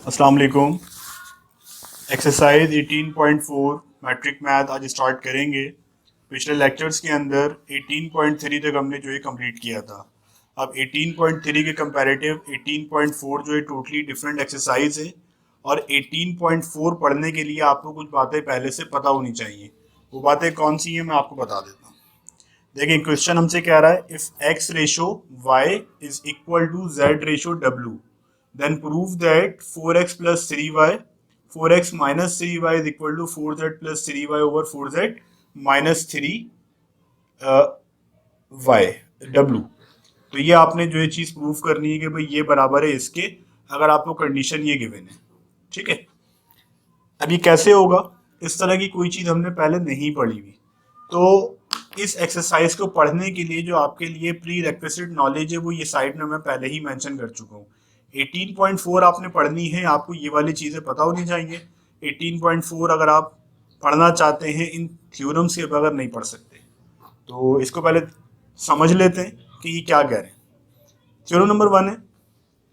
अस्सलाम वालेकुम। Exercise 18.4 matric math आज स्टार्ट करेंगे। पिछले लेक्चर्स के अंदर 18.3 तक हमने जो है कंप्लीट किया था। अब 18.3 के कंपैरेटिव 18.4 जो है टोटली डिफरेंट एक्सरसाइज है और 18.4 पढ़ने के लिए आपको कुछ बातें पहले से पता होनी चाहिए। वो बातें कौन सी हैं मैं आपको बता देता हूँ। देखिए क्वेश्चन हमसे कह रहा है if x ratio y is equal to z ratio डब्ल्यू then prove that 4x plus 3y 4x minus 3y is equal to 4z plus 3y over 4z minus 3y w। तो ये आपने जो ये चीज प्रूव करनी है कि भाई ये बराबर है इसके, अगर आपको कंडीशन ये गिवन है। ठीक है, अब ये कैसे होगा, इस तरह की कोई चीज हमने पहले नहीं पढ़ी हुई। तो इस एक्सरसाइज को पढ़ने के लिए जो आपके लिए प्री रेक्विजिट नॉलेज है वो ये साइड में मैं पहले ही मेंशन कर चुका हूँ। 18.4 आपने पढ़नी है, आपको ये वाली चीज़ें पता होनी चाहिए। 18.4 अगर आप पढ़ना चाहते हैं इन थ्योरम्स के बगैर नहीं पढ़ सकते। तो इसको पहले समझ लेते हैं कि ये क्या कह रहे हैं। थ्योरम नंबर 1 है,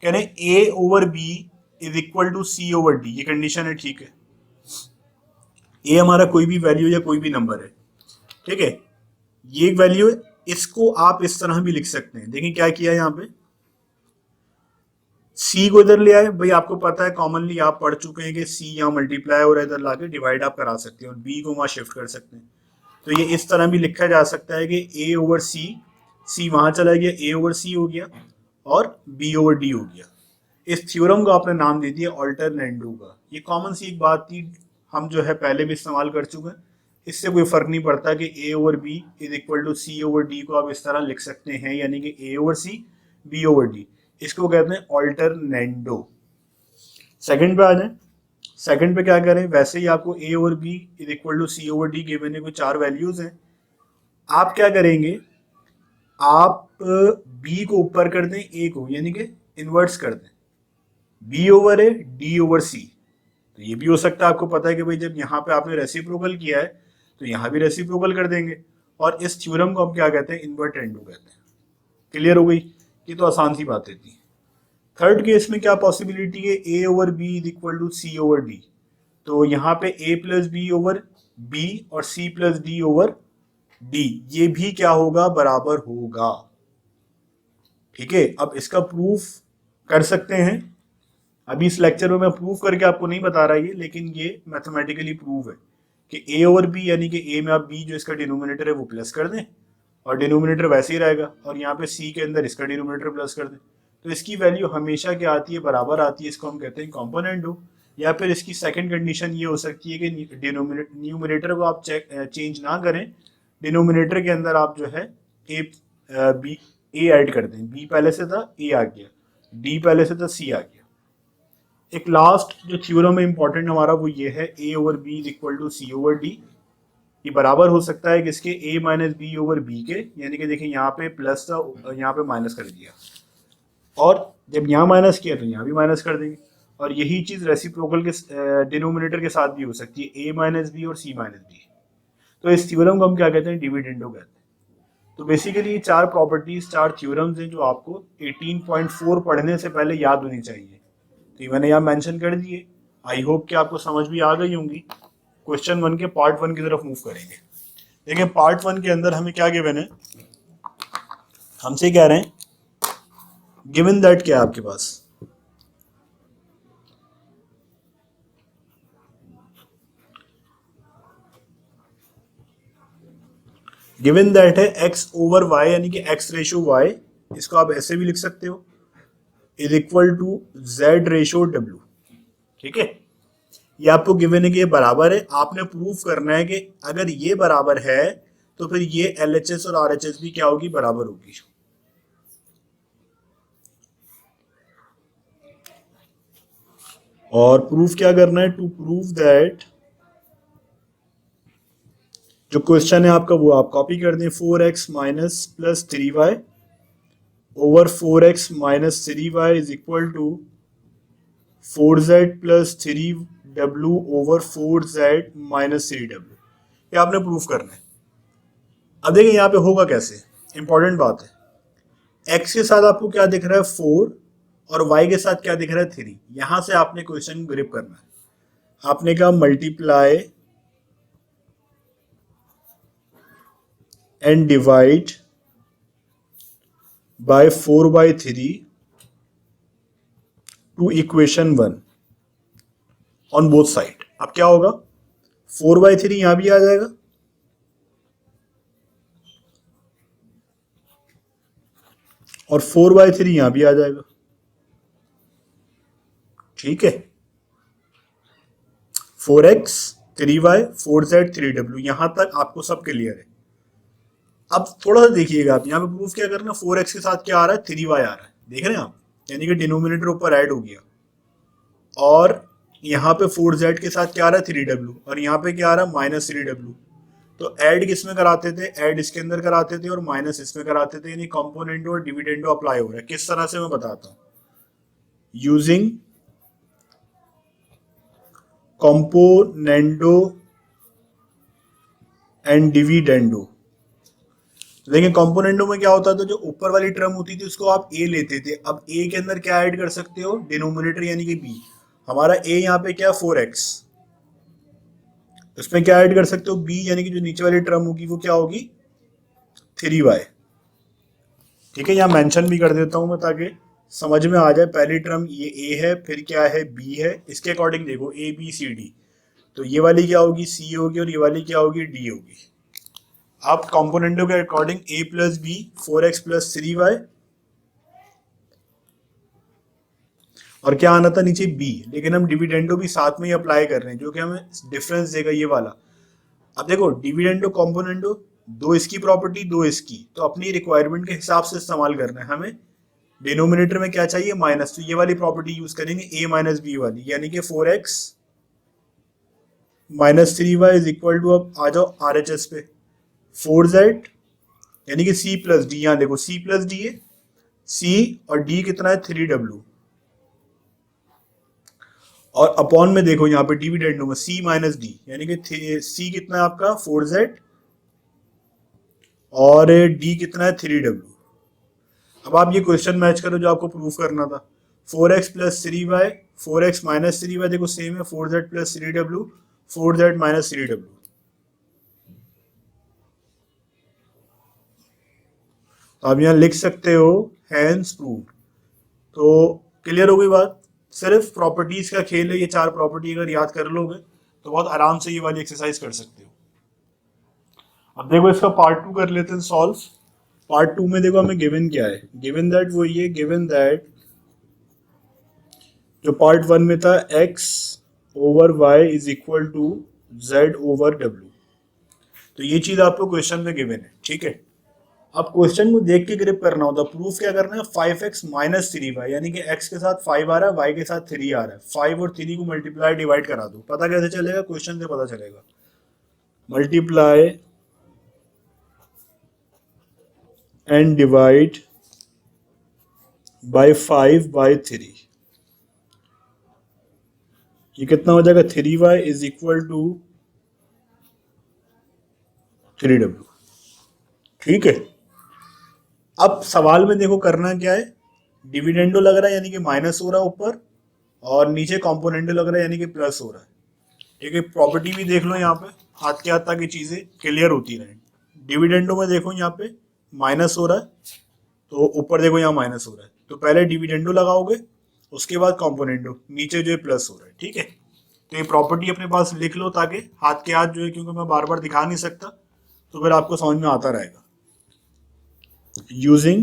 कह रहे हैं A over B is equal to C over D. ये कंडीशन है, ठीक है। ए हमारा कोई भी वैल्यू या कोई भी नंबर है, ठीक है। ये एक वैल्यू है, इसको आप इस तरह भी लिख सकते हैं। देखिए क्या किया यहाँ पे, सी को इधर ले आए। भाई आपको पता है कॉमनली आप पढ़ चुके हैं कि सी यहाँ मल्टीप्लाई और इधर लाके डिवाइड आप करा सकते हैं और बी को वहाँ शिफ्ट कर सकते हैं। तो ये इस तरह भी लिखा जा सकता है कि ए ओवर सी, सी वहाँ चला गया, ए ओवर सी हो गया और बी ओवर डी हो गया। इस थ्योरम को आपने नाम दे दिया अल्टरनेंडो का। ये कॉमन सी एक बात थी, हम जो है पहले भी इस्तेमाल कर चुके हैं। इससे कोई फर्क नहीं पड़ता कि A over B is equal to C over D को आप इस तरह लिख सकते हैं, यानी कि A over C B over D. इसको कहते हैं अल्टरनेंडो। सेकंड पे आ जाए, सेकंड पे क्या करें, वैसे ही आपको A over B is equal to C over D given है, कोई चार वैल्यूज हैं। आप क्या करेंगे, आप बी को ऊपर कर दें, ए को यानी कि इन्वर्स कर दें। बी ओवर है डी ओवर सी। तो ये भी हो सकता है, आपको पता है कि भाई जब यहाँ पे आपने रेसिप्रोकल किया है तो यहाँ भी रेसिप्रोकल कर देंगे। और इस थ्योरम को हम क्या कहते हैं, इन्वर्टेंडो कहते हैं। क्लियर हो गई, ये तो आसान सी बातें थी। थर्ड केस में क्या पॉसिबिलिटी है, A over B is equal to C over D. तो यहाँ पे A plus B over B और C plus D over D, ये भी क्या होगा, बराबर होगा। ठीक है, अब इसका प्रूफ कर सकते हैं। अभी इस लेक्चर में मैं प्रूफ करके आपको नहीं बता रहा ये, लेकिन ये मैथमेटिकली प्रूव है कि ए ओवर बी यानी कि ए में आप बी जो इसका डिनोमिनेटर है वो प्लस कर दें और डिनोमिनेटर वैसे ही रहेगा, और यहाँ पे सी के अंदर इसका डिनोमिनेटर प्लस कर दें। तो इसकी वैल्यू हमेशा क्या आती है, बराबर आती है। इसको हम कहते हैं कॉम्पोनेंडो। या फिर इसकी सेकंड कंडीशन ये हो सकती है कि न्यूमिनेटर को आप चेंज ना करें, डिनोमिनेटर के अंदर आप जो है ए बी ए ऐड कर दें। बी पहले से था, ए आ गया, डी पहले से था, सी आ गया। एक लास्ट जो थ्योरम है इंपॉर्टेंट हमारा वो ये है, A over B is equal to C over D. ये बराबर हो सकता है किसके, a minus B over B के। यानी कि देखिए यहाँ पे प्लस था, यहाँ पे माइनस कर दिया, और जब यहाँ माइनस किया तो यहाँ भी माइनस कर देंगे। और यही चीज रेसिप्रोकल के डिनोमिनेटर के साथ भी हो सकती है, a माइनस बी और c माइनस बी। तो इस थ्योरम को हम क्या कहते हैं, डिविडेंडो कहते हैं। तो बेसिकली ये चार प्रॉपर्टीज, चार थ्योरम्स हैं जो आपको 18.4 पढ़ने से पहले याद होनी चाहिए। तो ये मैंने यहाँ मेंशन कर दिए। आई होप कि आपको समझ भी आ गई होंगी। क्वेश्चन 1 के पार्ट 1 की तरफ मूव करेंगे। देखिए पार्ट 1 के अंदर हमें क्या गिवन है, हमसे कह रहे हैं गिवन दैट क्या है आपके पास, गिवन दैट है x ओवर y यानी कि x रेशो y, इसको आप ऐसे भी लिख सकते हो, is equal to z ratio w। ठीक है, ये आपको गिवन है कि ये बराबर है। आपने प्रूफ करना है कि अगर ये बराबर है तो फिर ये LHS और RHS भी क्या होगी, बराबर होगी। और प्रूफ क्या करना है, टू प्रूव दैट, जो क्वेश्चन है आपका वो आप कॉपी कर दें, 4x minus plus 3y over 4x minus 3y is equal to 4z plus 3w over 4z minus 3w। ये आपने प्रूफ करना है। अब देखिए यहाँ पे होगा कैसे, इंपॉर्टेंट बात है। x के साथ आपको क्या दिख रहा है, 4 और y के साथ क्या दिख रहा है 3। यहां से आपने क्वेश्चन ग्रिप करना है। आपने कहा multiply and divide by 4/3 to equation 1 on both side. अब क्या होगा, 4/3 यहां भी आ जाएगा और 4/3 यहां भी आ जाएगा। ठीक है, 4x 3y 4z 3w, यहां तक आपको सब क्लियर है। अब थोड़ा सा देखिएगा आप, यहाँ पे प्रूफ क्या करना, 4x के साथ क्या आ रहा है 3y आ रहा है, देख रहे हैं आप, यानी कि डिनोमिनेटर ऊपर ऐड हो गया। और यहाँ पे 4z के साथ क्या आ रहा है 3w और यहाँ पे क्या आ रहा है -3w। तो ऐड किस में कराते थे, ऐड इसके अंदर कराते थे और माइनस इसमें कराते थे, यानी कंपोनेंडो और डिविडेंडो अप्लाई हो रहा है। किस तरह से मैं बताता हूँ, यूजिंग कंपोनेंडो एंड डिविडेंडो। देखिए कंपोनेंडो में क्या होता था, जो ऊपर वाली टर्म होती थी उसको आप a लेते थे। अब a के अंदर क्या ऐड कर सकते हो, डिनोमिनेटर यानी कि b। हमारा a यहाँ पे क्या 4x, उसमें क्या ऐड कर सकते हो b, यानी कि जो नीचे वाली टर्म होगी वो क्या होगी 3y। ठीक है, यहाँ मेंशन भी कर देता हूं मैं ताकि समझ में आ जाए। पहली टर्म ये a है, फिर क्या है b है, इसके अकॉर्डिंग देखो a b c d, तो ये वाली क्या होगी c होगी और ये वाली क्या होगी d होगी। अब कंपोनेंटों के according a plus b 4x plus 3y और क्या आना था नीचे b, लेकिन हम डिविडेंडो भी साथ में ही अप्लाई कर रहे हैं जो कि हमें डिफरेंस देगा ये वाला। अब देखो डिविडेंडो कंपोनेंडो, दो इसकी प्रॉपर्टी दो इसकी, तो अपनी रिक्वायरमेंट के हिसाब से इस्तेमाल करना है हमें। डिनोमिनेटर में क्या चाहिए माइनस, तो ये वाली प्रॉपर्टी यूज करेंगे a माइनस बी वाली, यानी कि 4x minus 3y is equal to, अब आ जाओ RHS पे 4z यानी कि c प्लस डी, यहां देखो c प्लस डी है, c और d कितना है 3w, और अपॉन में देखो यहाँ पे डिविडेंडो में c माइनस डी, यानी कि c कितना है आपका 4z और d कितना है 3w। अब आप ये क्वेश्चन मैच करो जो आपको प्रूफ करना था, 4x plus 3y 4x minus 3y, देखो सेम है 4z plus 3w 4z minus 3w। तो आप यहाँ लिख सकते हो हैंस प्रूव। तो क्लियर हो गई बात, सिर्फ प्रॉपर्टीज का खेल है, ये 4 प्रॉपर्टी अगर याद कर लोगे तो बहुत आराम से ये वाली एक्सरसाइज कर सकते हो। अब देखो इसका पार्ट 2 कर लेते हैं सॉल्व। पार्ट 2 में देखो हमें गिवन क्या है, गिवन दैट वो ये, गिवन दैट जो पार्ट 1 में था x over y is equal to z over w, तो ये चीज आपको क्वेश्चन में गिवन है। ठीक है, अब क्वेश्चन को देख के ग्रिप करना होता, प्रूफ क्या करना है 5x माइनस 3y, यानी कि x के साथ 5 आ रहा है y के साथ 3 आ रहा है, 5 और 3 को मल्टीप्लाई डिवाइड करा दो। पता कैसे चलेगा, क्वेश्चन से पता चलेगा, मल्टीप्लाई एंड डिवाइड बाय 5/3, ये कितना हो जाएगा 3y is equal to 3w। ठीक है, अब सवाल में देखो करना क्या है, डिविडेंडो लग रहा है यानी कि माइनस हो रहा है ऊपर, और नीचे कंपोनेंडो लग रहा है यानी कि प्लस हो रहा है। ठीक है, प्रॉपर्टी भी देख लो यहाँ पे, हाथ के हाथ तक ये चीजें क्लियर होती रहे। डिविडेंडो में देखो यहाँ पे माइनस हो रहा है, तो ऊपर देखो यहाँ माइनस हो रहा है, तो पहले डिविडेंडो लगाओगे उसके बाद कंपोनेंडो, नीचे जो है प्लस हो रहा है। ठीक है, तो ये प्रॉपर्टी अपने पास लिख लो ताकि हाथ के हाथ जो है, क्योंकि मैं बार बार दिखा नहीं सकता तो फिर आपको समझ में आता रहेगा। यूजिंग,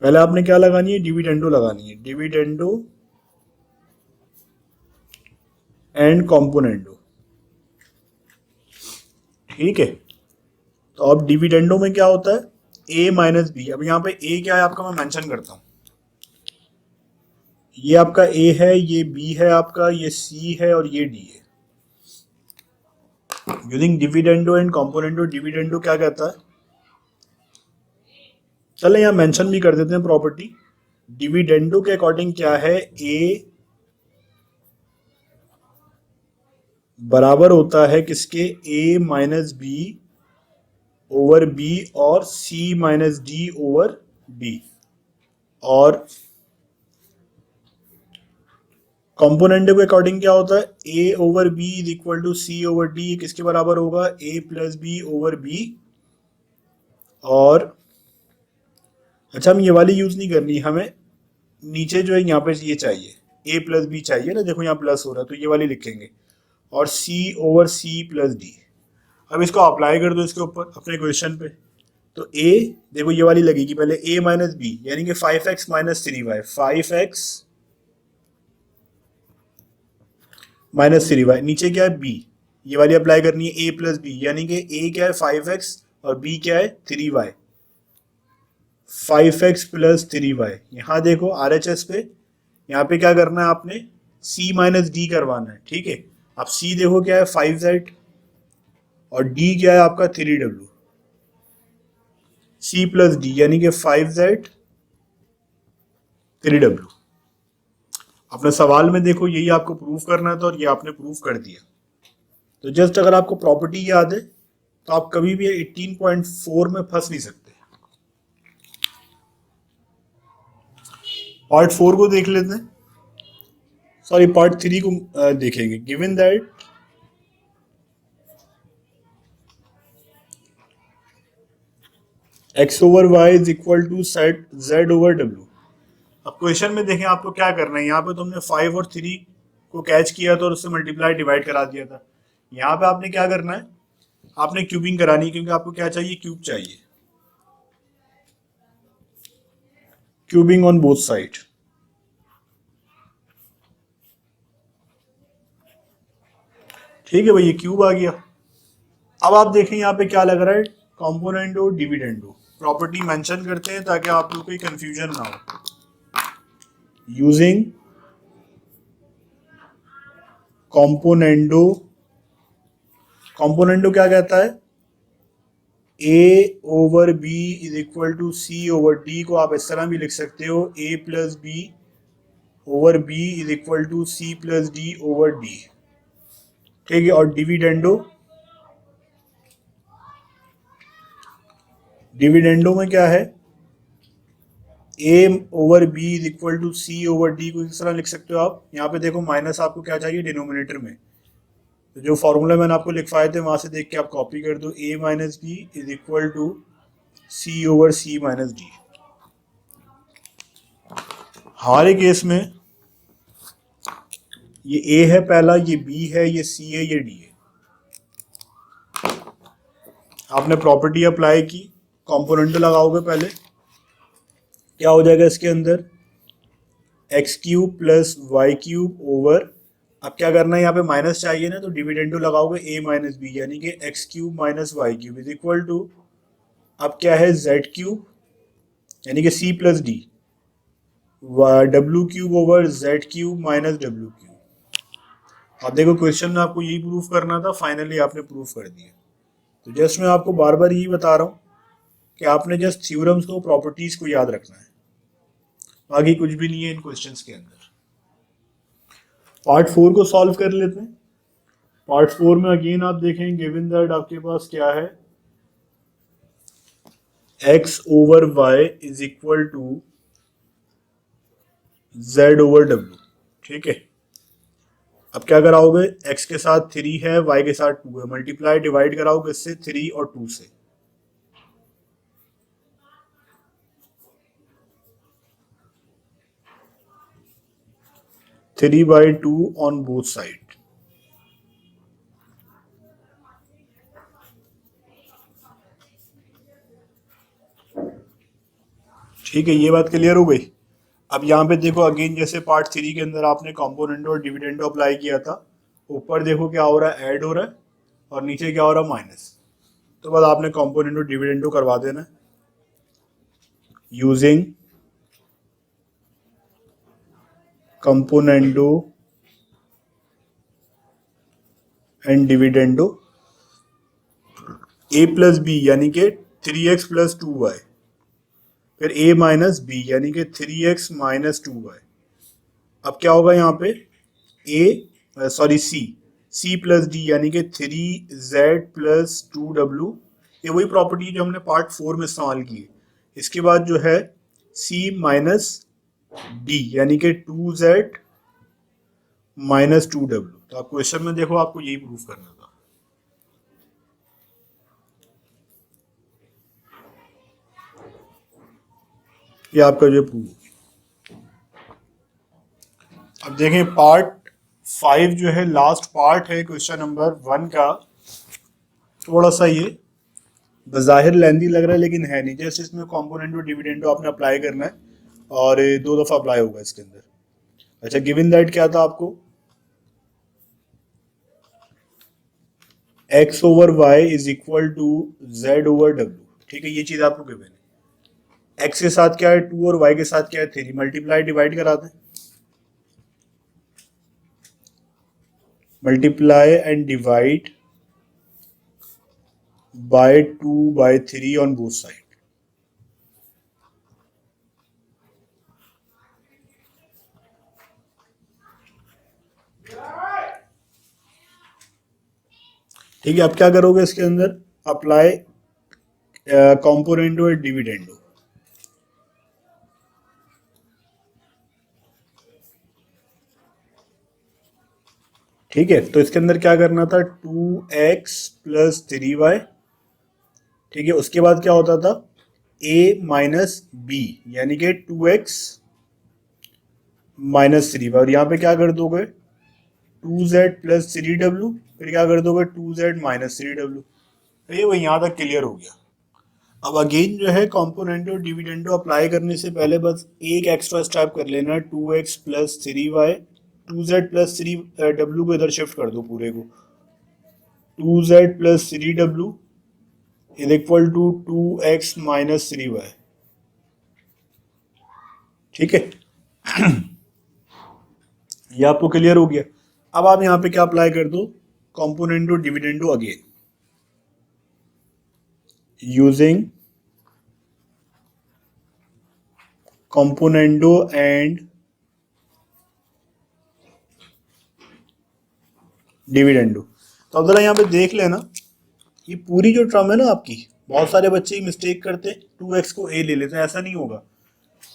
पहले आपने क्या लगानी है, डिविडेंडो लगानी है, डिविडेंडो एंड कंपोनेंडो। ठीक है, तो अब डिविडेंडो में क्या होता है a माइनस बी। अब यहाँ पे a क्या है आपका, मैं मेंशन करता हूं, ये आपका a है, ये b है आपका, ये c है और ये d है। Using dividendo and componendo, dividendo क्या कहता है, चले यहाँ मेंशन भी कर देते हैं प्रॉपर्टी। डिविडेंडो के अकॉर्डिंग क्या है, a बराबर होता है किसके, a minus B over b और c minus D over d। और कंपोनेंट के अकॉर्डिंग क्या होता है, A over B is equal to C over D, किसके बराबर होगा, A plus B over B. और अच्छा, हम ये वाली यूज नहीं करनी, हमें नीचे जो है यहाँ पे ये चाहिए, ए प्लस बी चाहिए ना, देखो यहाँ प्लस हो रहा है तो ये वाली लिखेंगे, और सी ओवर सी प्लस डी। अब इसको अप्लाई कर दो इसके ऊपर अपने क्वेश्चन पे, तो ए देखो ये वाली लगेगी पहले, ए माइनस बी यानी कि 5x minus 3y, 5x minus 3y, नीचे क्या है बी, ये वाली अप्लाई करनी है, ए प्लस बी यानी कि ए क्या है 5x और बी क्या है 3y, 5x प्लस 3y। यहाँ देखो RHS पे, यहाँ पे क्या करना है आपने, c माइनस डी करवाना है, ठीक है। अब c देखो क्या है 5z और d क्या है आपका 3w, c प्लस डी यानी कि 5z 3w। अपने सवाल में देखो यही आपको प्रूफ करना था और ये आपने प्रूफ कर दिया। तो जस्ट अगर आपको प्रॉपर्टी याद है तो आप कभी भी 18.4 में फंस नहीं सकते। पार्ट 4 को देख लेते हैं, सॉरी पार्ट 3 को देखेंगे। Given that x over y is equal to set z over w। अब क्वेश्चन में देखें आपको क्या करना है, यहाँ पे तुमने 5 और 3 को कैच किया था और उससे मल्टीप्लाई डिवाइड करा दिया था। यहाँ पे आपने क्या करना है, आपने क्यूबिंग करानी है, क्योंकि आपको क्या चाहिए, क्यूब चाहिए, क्यूबिंग ऑन बोथ साइड। ठीक है भाई, ये क्यूब आ गया। अब आप देखें यहाँ पे क्या लग रहा है, कॉम्पोनेंडो डिविडेंडो। प्रॉपर्टी मेंशन करते हैं ताकि आप लोग कोई कंफ्यूजन ना हो। यूजिंग कॉम्पोनेंडो, कॉम्पोनेंडो क्या कहता है, a over b is equal to C over D को आप इस तरह भी लिख सकते हो, a plus B over b is equal to c plus D over d. ठीक है, और डिविडेंडो, डिविडेंडो में क्या है, a over b is equal to C over D को इस तरह लिख सकते हो आप। यहाँ पे देखो माइनस आपको क्या चाहिए डिनोमिनेटर में, तो जो फॉर्मूला मैंने आपको लिखवाए थे वहां से देख के आप कॉपी कर दो, a minus b is equal to C over c minus d. हमारे केस में ये a है पहला, ये b है, ये c है, ये d है। आपने प्रॉपर्टी अप्लाई की, कॉम्पोनेंट लगाओगे पहले, क्या हो जाएगा इसके अंदर, x cube plus y cube over, अब क्या करना है यहाँ पे माइनस चाहिए ना, तो डिविडेंडो लगाओगे a माइनस बी यानी कि x cube minus y cube is equal to, अब क्या है z क्यूब यानी कि c प्लस डी, डब्ल्यू cube over z cube minus डब्ल्यू क्यूब। अब देखो क्वेश्चन में आपको यही प्रूफ करना था, फाइनली आपने प्रूफ कर दिया। तो जस्ट मैं आपको बार बार यही बता रहा हूँ कि आपने जस्ट थ्योरम्स को, प्रॉपर्टीज को याद रखना है, बाकी कुछ भी नहीं है इन क्वेश्चंस के अंदर। पार्ट 4 को सॉल्व कर लेते हैं। पार्ट 4 में अगेन आप देखें, गिवन दैट आपके पास क्या है, x over y is equal to z over w। ठीक है, अब क्या कराओगे, x के साथ 3 है, y के साथ 2 है, मल्टीप्लाई डिवाइड कराओगे इससे 3 और 2 से, three by two on both side. ठीक है, ये बात क्लियर हो गई। अब यहाँ पे देखो अगेन जैसे पार्ट 3 के अंदर आपने कॉम्पोनेंटो और डिविडेंडो अप्लाई किया था, ऊपर देखो क्या हो रहा है, ऐड हो रहा है, और नीचे क्या हो रहा है, माइनस। तो बस आपने कॉम्पोनेंटो डिविडेंडो करवा देना using componendo and dividendo, a plus b यानी कि 3x प्लस 2y, फिर a माइनस बी यानी कि 3x माइनस 2y। अब क्या होगा यहाँ पे, c प्लस डी यानी कि 3z प्लस 2w। ये वही प्रॉपर्टी जो हमने पार्ट 4 में इस्तेमाल की है। इसके बाद जो है सी माइनस डी, यानी कि 2z माइनस 2w। तो आप क्वेश्चन में देखो आपको यही प्रूफ करना था। ये आपका जो प्रूफ। अब देखें पार्ट 5 जो है लास्ट पार्ट है क्वेश्चन नंबर 1 का। थोड़ा सा ये बज़ाहिर लेंदी लग रहा है लेकिन है नहीं। जैसे इसमें कॉम्पोनेंटो डिविडेंडो आपने अप्लाई करना है और 2 दफा अप्लाई होगा इसके अंदर। अच्छा, गिवन दैट क्या था आपको, x over y is equal to z over w। ठीक है, ये चीज आपको गिवन है। x के साथ क्या है 2 और y के साथ क्या है 3। मल्टीप्लाई डिवाइड कराते हैं, multiply and divide by 2 by 3 on both side. ठीक है, अब क्या करोगे इसके अंदर, अप्लाई कॉम्पोनेंटो और डिविडेंडो। ठीक है, तो इसके अंदर क्या करना था 2x प्लस 3y। ठीक है, उसके बाद क्या होता था a माइनस बी, यानी कि 2x माइनस 3y। और यहाँ पे क्या कर दोगे 2z प्लस 3w, फिर क्या कर दोगे 2z माइनस 3w। तो ये वही यहाँ तक क्लियर हो गया। अब अगेन जो है कॉम्पोनेंटो डिविडेंडो अप्लाई करने से पहले बस एक एक्स्ट्रा स्टेप कर लेना, 2x plus 3y, 2z plus 3w को इधर शिफ्ट कर दो पूरे को। 2z plus 3w is equal to 2x minus 3y। ठीक है, ये आपको क्लियर हो गया। अब आप यहाँ पे क्या अप्लाई कर दो, componendo dividendo again using componendo and dividendo. तो अब जरा यहाँ पे देख लेना, ये पूरी जो टर्म है ना आपकी, बहुत सारे बच्चे ही मिस्टेक करते हैं 2x को a ले लेते हैं, ऐसा नहीं होगा।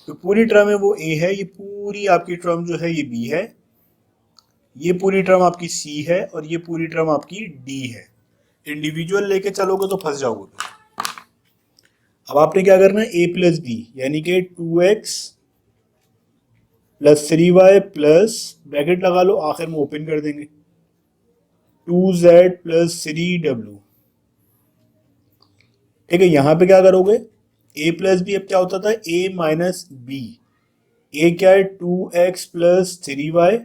तो पूरी टर्म है वो a है, ये पूरी आपकी टर्म जो है ये b है, ये पूरी टर्म आपकी c है और ये पूरी टर्म आपकी d है। इंडिविजुअल लेके चलोगे तो फंस जाओगे। अब आपने क्या करना है a प्लस बी, यानी कि 2x plus 3y plus bracket लगा लो, आखिर में ओपन कर देंगे 2z प्लस 3w। ठीक है, यहां पे क्या करोगे a प्लस बी, अब क्या होता था a माइनस बी, a क्या है 2x plus 3y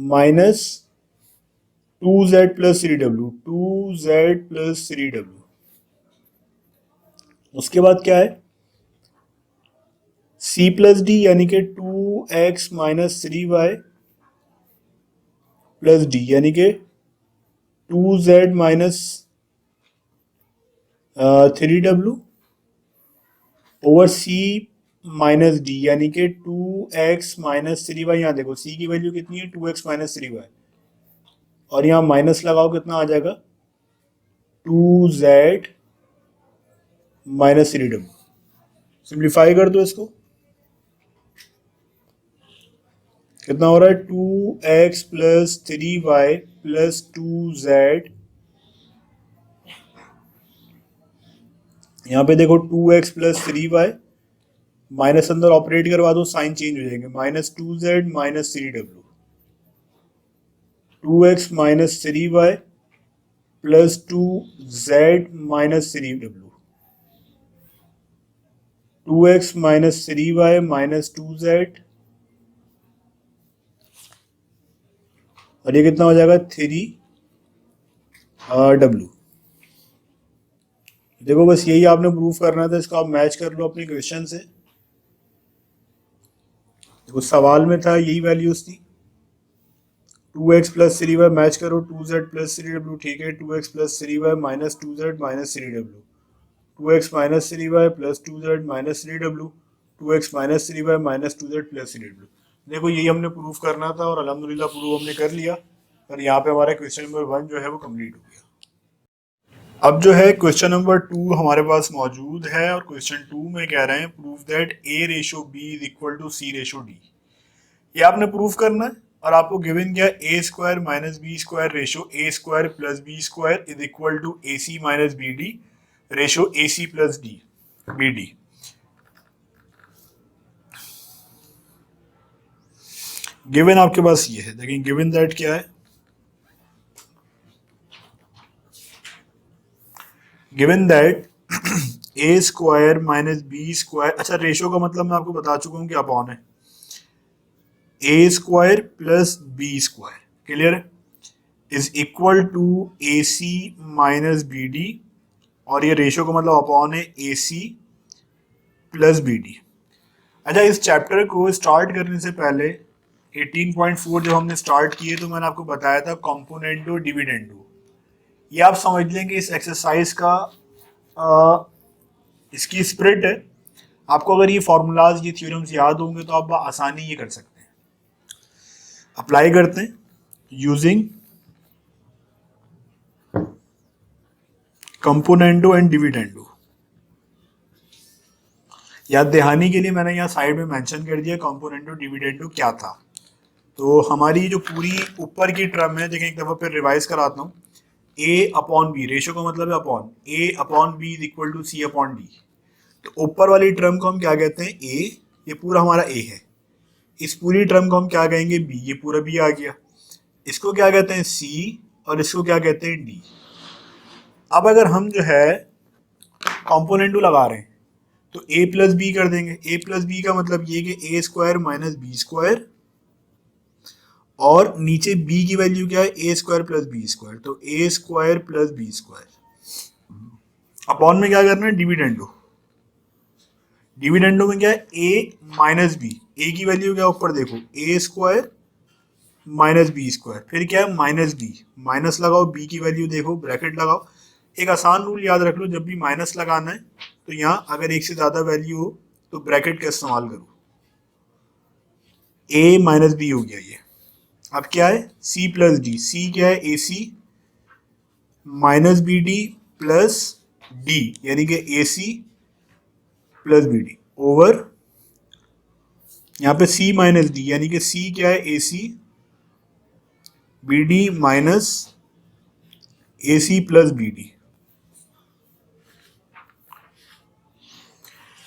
minus 2z plus 3w, 2z plus 3w। उसके बाद क्या है c प्लस डी, यानी कि 2x minus 3y plus D, यानी कि 2z minus 3w over c minus D, यानी कि 2x माइनस 3y। यहाँ देखो c की वैल्यू कितनी है 2x माइनस 3y, और यहाँ माइनस लगाओ कितना आ जाएगा 2z माइनस 3w। सिंप्लीफाई कर दो इसको, कितना हो रहा है 2x plus 3y plus 2z। यहाँ पे देखो 2x प्लस 3y, माइनस अंदर ऑपरेट करवा दो, साइन चेंज हो जाएंगे, minus 2z minus 3w, 2x minus 3y plus 2z minus 3w, 2x minus 3y minus 2z, और ये कितना हो जाएगा 3w। देखो बस यही आपने प्रूफ करना था, इसको आप मैच कर लो अपने क्वेश्चन से। देखो सवाल में था यही वैल्यूज थी, 2x प्लस 3y मैच करो 2z प्लस 3w। ठीक है, 2x plus 3y minus 2z minus 3w, 2x minus 3y plus 2z minus 3w, 2x minus 3y minus 2z plus 3w। देखो यही हमने प्रूफ करना था और अल्हम्दुलिल्लाह प्रूफ हमने कर लिया, और यहाँ पे हमारा क्वेश्चन नंबर 1 जो है वो कंप्लीट हो गया। अब जो है क्वेश्चन नंबर 2 हमारे पास मौजूद है और क्वेश्चन 2 में कह रहे हैं prove that A ratio B is equal to C ratio D. ये आपने प्रूफ करना है और आपको गिवन किया A square minus B square ratio A square plus B square is equal to A C minus B D ratio A C plus D B D. Given आपके पास ये है, देखिए गिवन दैट क्या है, given that A square minus B square, अच्छा ratio का मतलब मैं आपको बता चुका हूँ कि अपॉन है, A square plus B square clear है is equal to A C minus B D, और ये रेशो का मतलब अपॉन है A C plus B D. अच्छा इस चैप्टर को स्टार्ट करने से पहले 18.4 जब हमने स्टार्ट किए तो मैंने आपको बताया था कॉम्पोनेंटो डिविडेंडो, ये आप समझ लें कि इस एक्सरसाइज का इसकी स्प्रिट है। आपको अगर ये फॉर्मूलाज ये थ्योरम्स याद होंगे तो आप आसानी ये कर सकते हैं। अप्लाई करते हैं यूजिंग कंपोनेंटो एंड डिविडेंडो। याद दहानी के लिए मैंने यहाँ साइड में मेंशन कर दिया कंपोनेंटो डिविडेंडो क्या था। तो हमारी जो पूरी ऊपर की टर्म है, देखें एक दफा फिर रिवाइज कराता हूँ, ए अपॉन बी, रेशो का मतलब है upon, a upon b is equal to c upon d. तो ऊपर वाली टर्म को हम क्या कहते हैं, ए, ये पूरा हमारा ए है। इस पूरी टर्म को हम क्या कहेंगे, बी, ये पूरा बी आ गया। इसको क्या कहते हैं, सी, और इसको क्या कहते हैं, डी। अब अगर हम जो है कॉम्पोनेंटो लगा रहे हैं तो ए प्लस बी कर देंगे। ए प्लस बी का मतलब ये कि A square minus B square, और नीचे बी की वैल्यू क्या है, A square plus B square, तो A square plus B square. Upon में क्या करना है, डिविडेंडो। डिविडेंडो में क्या है, ए माइनस बी, ए की वैल्यू क्या ऊपर देखो, ए स्क्वायर माइनस बी स्क्वायर, फिर क्या है माइनस बी, माइनस लगाओ, बी की वैल्यू देखो, ब्रैकेट लगाओ। एक आसान रूल याद रख लो, जब भी माइनस लगाना है तो यहाँ अगर एक से ज्यादा वैल्यू हो तो ब्रैकेट का इस्तेमाल करो। ए माइनस बी हो गया ये। अब क्या है, सी प्लस डी, सी क्या है, A C minus B D plus D, यानी कि A C plus B D over, यहाँ पे सी माइनस डी, यानी कि सी क्या है, A C B D minus A C plus B D.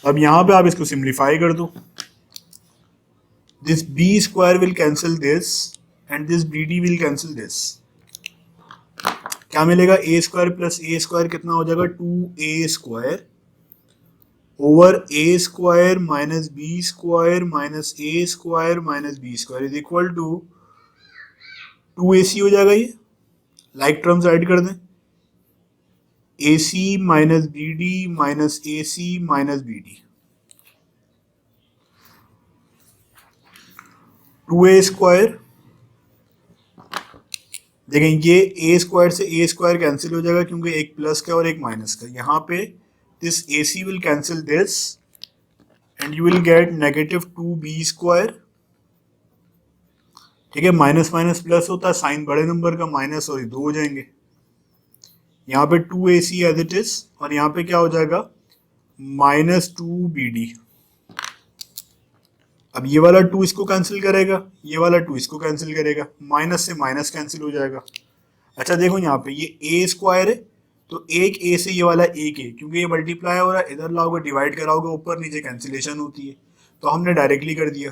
अब यहां पे आप इसको सिंप्लीफाई कर दो, this B square will cancel this and this B D will cancel this. क्या मिलेगा, A square plus A square कितना हो जाएगा, 2a square over A square minus B square minus A square minus B square is equal to 2ac हो जाएगा। ये like terms add कर दें, A C minus B D minus A C minus B D, 2a square, देखें ये ए square से ए square cancel हो जाएगा क्योंकि एक प्लस का और एक माइनस का। यहाँ पे this a c will cancel this and you will get negative 2b square. ठीक है, माइनस माइनस प्लस होता है, साइन बड़े नंबर का माइनस, और ये दो हो जाएंगे। यहाँ पे 2ac एज इट इज, और यहाँ पे क्या हो जाएगा, माइनस 2bd। अब ये वाला 2 इसको कैंसिल करेगा, ये वाला 2 इसको कैंसिल करेगा, माइनस से माइनस कैंसिल हो जाएगा। अच्छा देखो यहाँ पे ये ए स्क्वायर है, तो एक ए से ये वाला एक है, क्योंकि ये मल्टीप्लाई हो रहा है, इधर लाओगे डिवाइड कराओगे ऊपर नीचे कैंसिलेशन होती है, तो हमने डायरेक्टली कर दिया।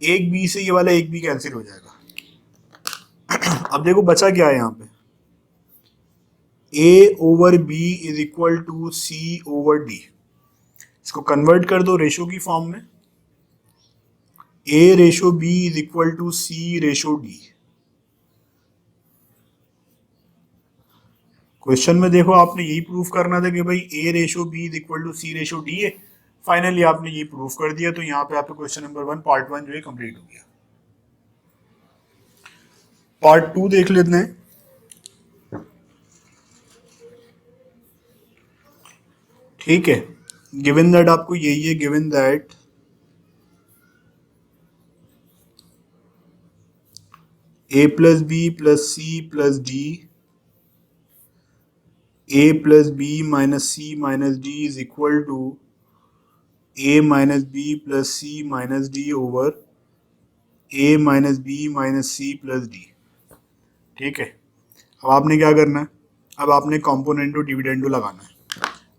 एक बी से ये वाला एक बी कैंसिल हो जाएगा। अब देखो बचा क्या है यहाँ पे, A over B is equal to C over D. इसको कन्वर्ट कर दो रेशो की फॉर्म में, A ratio B is equal to C ratio D. Question में देखो आपने यही प्रूफ करना था कि भाई A ratio B is equal to C ratio D है। फाइनली आपने ये प्रूफ कर दिया, तो यहाँ पे आपका क्वेश्चन नंबर 1 पार्ट 1 जो है कंप्लीट हो गया। पार्ट 2 देख लेते हैं। ठीक है, गिवन दैट आपको यही है, given that a plus B plus C plus d a plus B minus C minus d is equal to a minus B plus C minus D over a minus B minus C plus d. ठीक है, अब आपने क्या करना है, अब आपने कॉम्पोनेंटो dividendo लगाना है।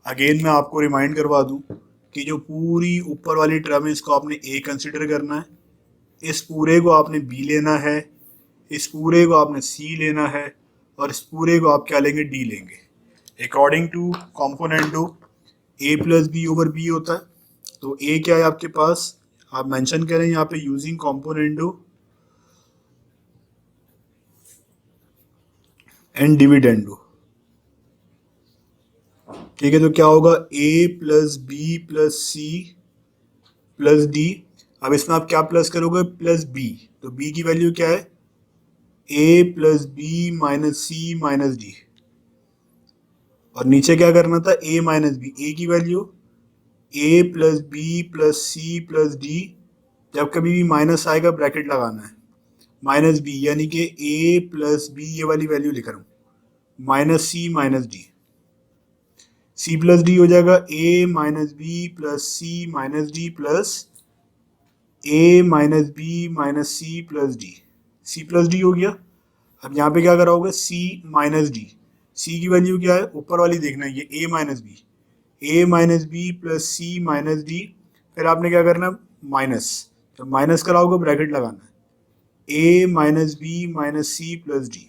अगेन मैं आपको रिमाइंड करवा दूं कि जो पूरी ऊपर वाली टर्म है इसको आपने ए कंसिडर करना है, इस पूरे को आपने बी लेना है, इस पूरे को आपने सी लेना है, और इस पूरे को आप क्या लेंगे, डी लेंगे। According to componendo A plus B over B होता है, तो ए क्या है आपके पास, आप मेंशन करें यहाँ पे यूजिंग कॉम्पोनेंटो एंड डिविडेंडो। ठीक है, तो क्या होगा, A plus B plus C plus D. अब इसमें आप क्या प्लस करोगे, प्लस बी, तो बी की वैल्यू क्या है, A plus B minus C minus D, और नीचे क्या करना था, ए माइनस बी, ए की value A plus B plus C plus D, जब कभी भी माइनस आएगा ब्रैकेट लगाना है, माइनस बी यानी कि ए प्लस बी, ये वाली वैल्यू लिख रहा हूँ, माइनस सी minus D, C plus D हो जाएगा A minus B plus C minus D plus A minus B minus C plus D, C plus D हो गया। अब यहाँ पे क्या करा होगा, सी माइनस डी, सी की वैल्यू क्या है, ऊपर वाली देखना है, ये ए माइनस बी, ए माइनस बी प्लस सी माइनस डी, फिर आपने क्या करना है, माइनस, तो माइनस कराओगे ब्रैकेट लगाना है, A minus B minus C plus D.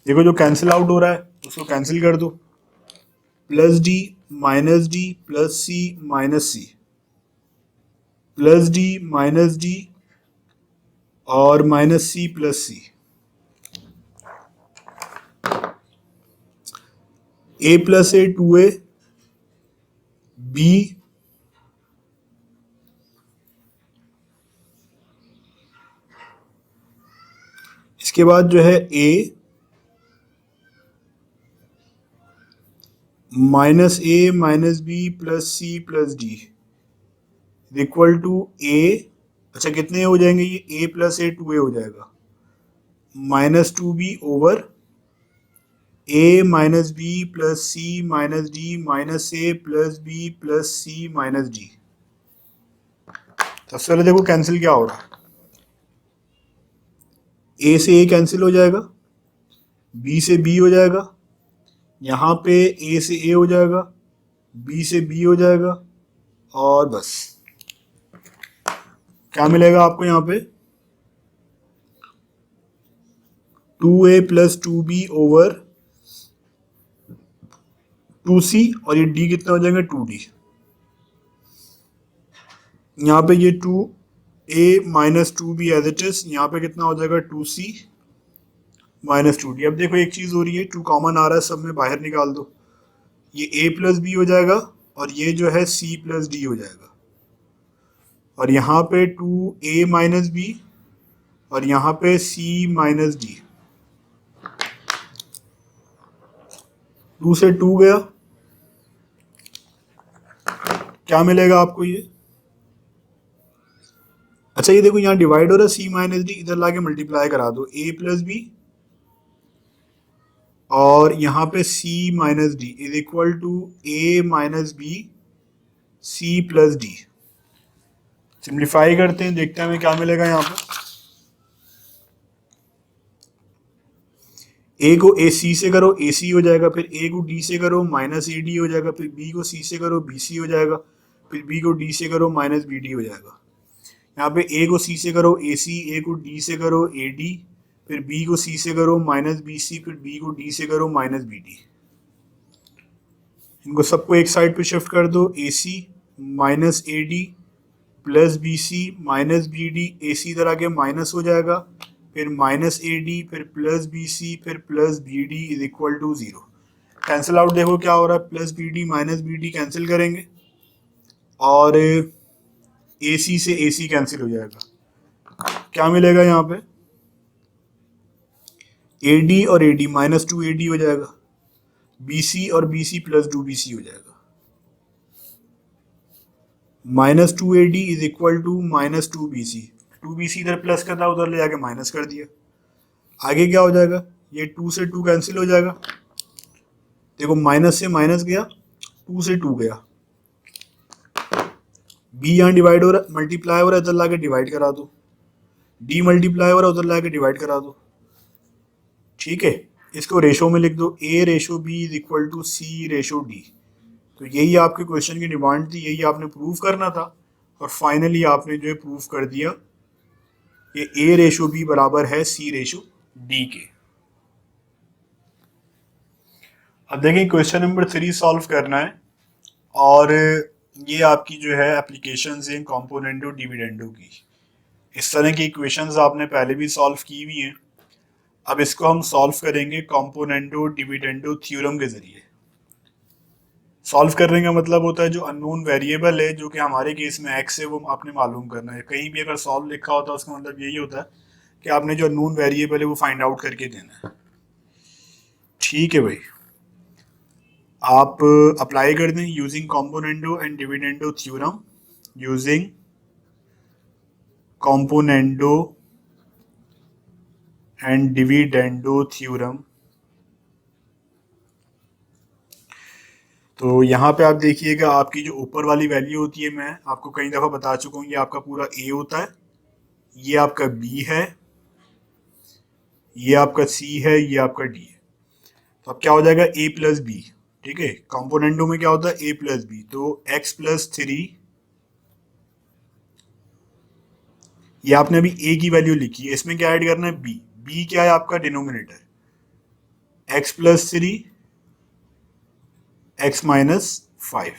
देखो जो कैंसिल आउट हो रहा है उसको कैंसिल कर दो, plus D minus D plus सी माइनस सी, प्लस डी माइनस डी और minus C plus C, A plus A two A, B इसके बाद जो है A minus A minus B plus C plus D equal to A, अच्छा कितने हो जाएंगे, ये ए प्लस ए टू ए हो जाएगा, minus to be over a minus B plus C minus D minus A plus B plus C minus D. सबसे पहले देखो कैंसिल क्या हो रहा है, ए से ए कैंसिल हो जाएगा, बी से बी हो जाएगा, यहाँ पे ए से ए हो जाएगा, बी से बी हो जाएगा, और बस क्या मिलेगा आपको यहाँ पे, 2a plus 2b over 2c, और ये d कितना हो जाएगा, 2d। यहाँ पे ये 2a minus 2b as it is, यहाँ पे कितना हो जाएगा, 2c माइनस 2d। अब देखो एक चीज हो रही है, 2 कॉमन आ रहा है, सब में बाहर निकाल दो, ये a प्लस बी हो जाएगा और ये जो है c प्लस डी हो जाएगा, और यहाँ पे 2a माइनस बी और यहाँ पे c माइनस डी, 2 से 2 गया, क्या मिलेगा आपको ये, अच्छा ये देखो यहाँ डिवाइड हो रहा है, c माइनस डी, इधर लाके मल्टीप्लाई करा दो, a प्लस बी और यहाँ पे c minus d is equal to a minus b c plus d. Simplify करते हैं, देखते हैं हमें क्या मिलेगा यहाँ पे, ए को ए सी से करो ए सी हो जाएगा, फिर ए को डी से करो माइनस ए डी हो जाएगा, फिर बी को सी से करो बी सी हो जाएगा, फिर बी को डी से करो माइनस बी डी हो जाएगा। यहाँ पे ए को सी से करो ए सी, ए को डी से करो ए डी, फिर बी को सी से करो माइनस बी सी, फिर बी को डी से करो माइनस बी डी। इनको सबको एक साइड पे शिफ्ट कर दो, A C minus A D plus B C minus B D, A C इधर आके माइनस हो जाएगा, फिर माइनस ए डी, फिर प्लस बी सी, फिर plus B D is equal to 0। Cancel out देखो क्या हो रहा है, plus B D minus B D cancel करेंगे और ए सी से ए सी कैंसिल हो जाएगा, क्या मिलेगा यहाँ पे, ए डी और a d minus 2 a d हो जाएगा, बी सी और b c plus 2 b c हो जाएगा, minus 2 a d is equal to minus 2 b c, 2 b c इधर प्लस कर था, उधर ले जाके माइनस कर दिया। आगे क्या हो जाएगा, ये 2 से 2 कैंसिल हो जाएगा। देखो माइनस से माइनस गया, 2 से 2 गया, बी यहाँ डिवाइड हो रहा, मल्टीप्लाई हो रहा है, इधर लाके डिवाइड करा दो, डी मल्टीप्लाई हो रहा है, उधर लाके डिवाइड करा दो। ठीक है, इसको रेशो में लिख दो, A ratio B is equal to C ratio D. तो यही आपके क्वेश्चन की डिमांड थी, यही आपने प्रूव करना था, और फाइनली आपने जो है प्रूव कर दिया, ये ए रेशो बी बराबर है सी रेशो डी के। अब देखिए क्वेश्चन नंबर 3 सॉल्व करना है, और ये आपकी जो है एप्लीकेशंस हैं कॉम्पोनेंटो डिविडेंडो की। इस तरह की इक्वेशंस आपने पहले भी सॉल्व की हुई हैं। अब इसको हम सॉल्व करेंगे कॉम्पोनेंटो डिविडेंडो थ्योरम के जरिए। सॉल्व करने का मतलब होता है जो अननोन वेरिएबल है, जो कि हमारे केस में एक्स है, वो आपने मालूम करना है। कहीं भी अगर सॉल्व लिखा होता है उसका मतलब यही होता है कि आपने जो अननोन वेरिएबल है वो फाइंड आउट करके देना है। ठीक है भाई, आप अप्लाई कर दें using componendo and dividendo theorem, using componendo and dividendo theorem. तो यहाँ पे आप देखिएगा, आपकी जो ऊपर वाली वैल्यू होती है, मैं आपको कई दफ़ा बता चुका हूँ, ये आपका पूरा ए होता है, ये आपका बी है, ये आपका सी है, ये आपका डी है। तो अब क्या हो जाएगा, ए प्लस बी। ठीक है, कंपोनेंटो में क्या होता है, ए प्लस बी, तो एक्स प्लस 3, ये आपने अभी ए की वैल्यू लिखी है, इसमें क्या ऐड करना है, बी। बी क्या है आपका denominator, x plus 3 x minus 5।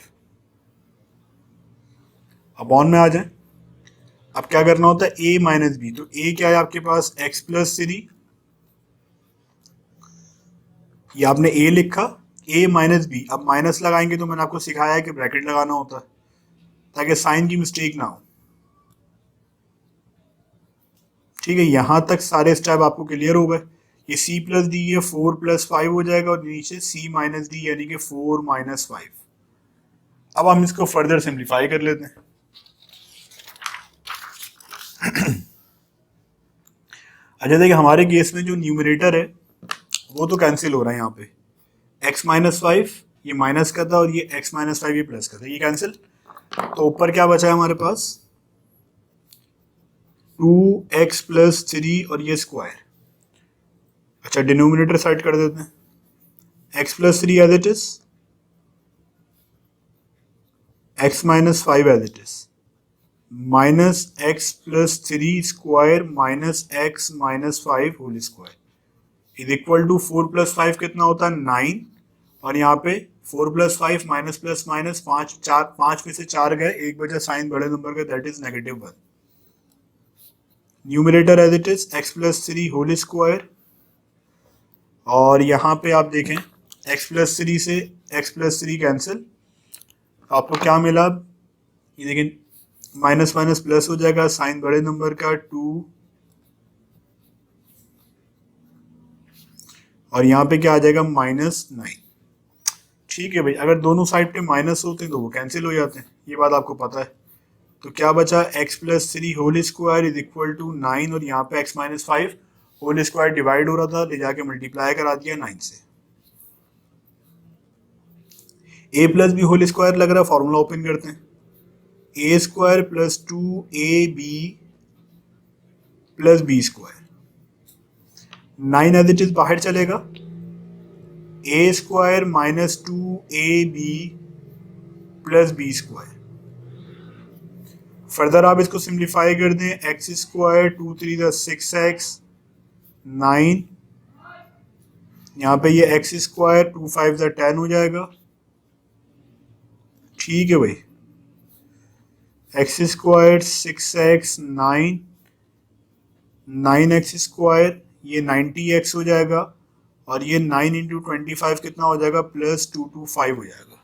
अब ऑन में आ जाए, अब क्या करना होता है, ए माइनस बी। तो ए क्या है आपके पास, एक्स प्लस 3, ये आपने ए लिखा, ए माइनस बी। अब माइनस लगाएंगे तो मैंने आपको सिखाया है कि ब्रैकेट लगाना होता है ताकि साइन की मिस्टेक ना हो। ठीक है, यहां तक सारे स्टेप आपको क्लियर हो गए। ये सी प्लस डी है, 4 प्लस 5 हो जाएगा, और नीचे सी माइनस डी यानी कि 4 माइनस 5। अब हम इसको फर्दर सिंप्लीफाई कर लेते हैं। अच्छा देखिए, हमारे केस में जो न्यूमरेटर है वो तो कैंसिल हो रहा है, यहाँ पे x माइनस 5 ये माइनस का था, और ये x माइनस 5 ये प्लस का था, ये कैंसिल। तो ऊपर क्या बचा है हमारे पास, 2x प्लस 3 और ये स्क्वायर। अच्छा, डिनोमिनेटर साइड कर देते हैं, x plus 3 as it is, x minus 5 as it is, minus x plus 3 square minus x minus 5 whole square is equal to 4 plus 5 कितना होता है, 9। और यहाँ पे 4 प्लस 5 माइनस प्लस माइनस 5, 5 में से 4 गए, एक बचा साइन बड़े नंबर का, that is -1। Numerator as it is x plus 3 whole square, और यहाँ पे आप देखें x प्लस 3 से x प्लस 3 कैंसिल, आपको क्या मिला, ये देखें माइनस माइनस प्लस हो जाएगा, साइन बड़े नंबर का 2, और यहाँ पे क्या आ जाएगा, -9। ठीक है भाई, अगर दोनों साइड पे माइनस होते हैं तो वो कैंसिल हो जाते हैं, ये बात आपको पता है। तो क्या बचा, x plus 3 whole square is equal to 9, और यहाँ पे x minus 5 whole square divide हो रहा था, ले जाके मल्टीप्लाई करा दिया 9 से। a plus B whole square लग रहा है, फॉर्मूला ओपन करते हैं, a square plus 2ab plus B square, 9 as it is बाहर चलेगा, a square minus 2ab plus B square. Further आप इसको सिंप्लीफाई कर दें, एक्स स्क्वायर 2 3 6x 9, यहाँ पे ये एक्स स्क्वायर 2 5 10 हो जाएगा। ठीक है भाई, x square 6x 9, 9x square ये 90x हो जाएगा, और ये 9 इंटू 25 कितना हो जाएगा, प्लस 225 हो जाएगा।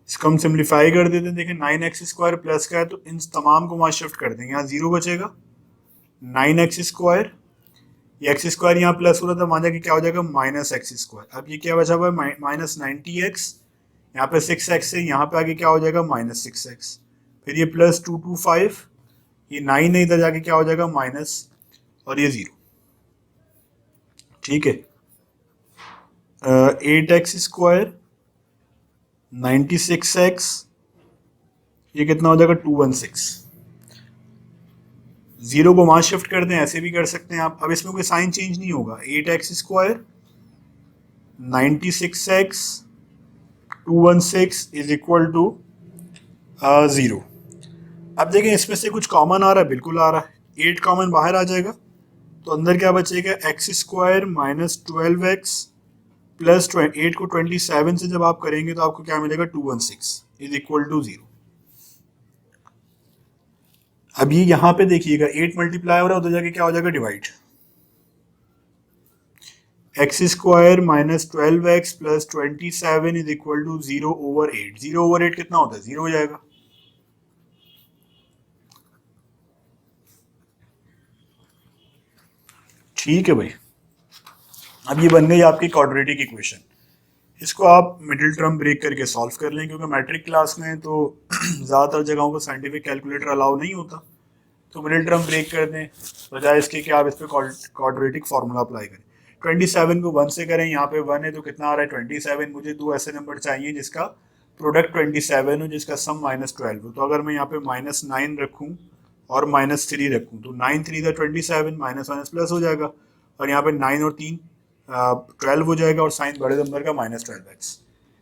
इसको हम सिंप्लीफाई कर देते हैं, देखें 9x स्क्वायर प्लस का है तो इन तमाम को वहाँ शिफ्ट कर देंगे, यहाँ 0 बचेगा, 9x स्क्वायर, ये एक्स स्क्वायर यहाँ प्लस हो रहा था, वहाँ जाके क्या हो जाएगा, माइनस एक्स स्क्वायर। अब ये क्या बचा हुआ है, माइनस 90x, यहाँ पे 6x है, यहाँ पे आगे क्या हो जाएगा, माइनस 6x, फिर ये प्लस 225, ये 9 है, इधर जाके क्या हो जाएगा, माइनस, और ये 0। ठीक है। 8x² 96x, ये कितना हो जाएगा 216। जीरो को वहां शिफ्ट कर दें, ऐसे भी कर सकते हैं आप। अब इसमें कोई साइन चेंज नहीं होगा। 8x² 96x 216 is equal to 0। अब देखें इसमें से कुछ कॉमन आ रहा है, बिल्कुल आ रहा है। 8 कॉमन बाहर आ जाएगा तो अंदर क्या बचेगा, x² माइनस 12x प्लस 8 को 27 से जब आप करेंगे तो आपको क्या मिलेगा 216 इज इक्वल टू 0। अब ये यहाँ पे देखिएगा 8 मल्टीप्लाई हो रहा है, उधर जाके क्या हो जाएगा divide. x² minus 12x plus 27 is equal to 0/8। 0/8 कितना होता है, 0 हो जाएगा। ठीक है भाई। अब ये बन गई आपकी क्वाड्रेटिक इक्वेशन। इसको आप मिडिल टर्म ब्रेक करके सॉल्व कर लें, क्योंकि मैट्रिक क्लास में तो ज़्यादातर जगहों को साइंटिफिक कैलकुलेटर अलाउ नहीं होता। तो मिडिल टर्म ब्रेक कर दें, बजाय इसके कि आप इस पर क्वाड्रेटिक फार्मूला अप्लाई करें। 27 को 1 से करें, यहाँ पे 1 है तो कितना आ रहा है 27। मुझे दो ऐसे नंबर चाहिए जिसका प्रोडक्ट 27 हो, जिसका सम -12 हो। तो अगर मैं यहाँ पे -9 रखूँ और -3 रखूँ तो 9 3 27, माइनस माइनस प्लस हो जाएगा। और यहाँ पे 9 और 3 12 हो जाएगा, और साइन बड़े नंबर का -12x।